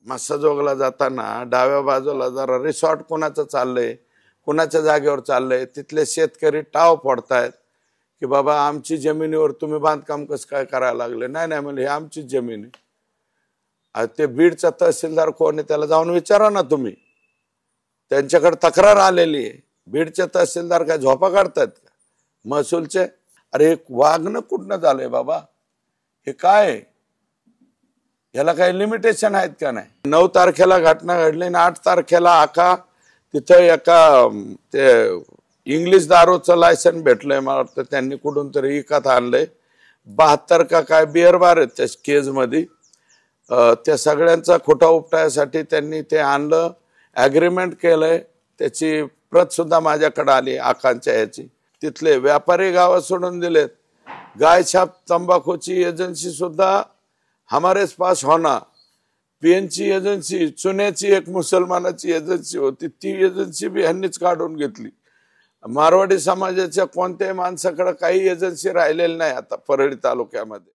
मस्साजोगला जाताना डाव्या बाजूला जरा रिसॉर्ट कोणाचं चाललंय, कोणाच्या जागेवर चाललंय, तिथले शेतकरी टाव फोडतायत की बाबा आमची जमिनीवर तुम्ही बांधकाम कसं काय करायला लागले. नाही नाही म्हणजे हे आमचीच जमीन आहे. ते बीडचा तहसीलदार कोण आहे त्याला जाऊन विचारा ना तुम्ही, त्यांच्याकडे तक्रार आलेली आहे. बीडचे तहसीलदार काय झोपा काढतात का महसूलचे? अरे वागणं कुठनं झालंय बाबा, हे काय, याला काही लिमिटेशन आहेत का नाही? 9 तारखेला घटना घडली आणि 8 तारखेला आका तिथं एका ते इंग्लिश दारूचं लायसन भेटलंय मला वाटतं, त्यांनी कुठून तरी विकत आणलंय. 72 का काय बिअर बार आहेत त्या केज मध्ये. त्या सगळ्यांचा खोटा उपटायसाठी त्यांनी ते आणलं, ॲग्रीमेंट केलंय. त्याची प्रत सुद्धा माझ्याकडे आली आकांच्या याची. तिथले व्यापारी गाव सोडून दिलेत. गायछाप तंबाखूची एजन्सी सुद्धा हमारेच पास होना, पेनची एजन्सी, चुन्याची एक मुसलमानाची एजन्सी होती, ती एजन्सी बी ह्यांनीच काढून घेतली. मारवाडी समाजाच्या कोणत्याही माणसाकडे काही एजन्सी राहिलेली नाही आता परळी तालुक्यामध्ये.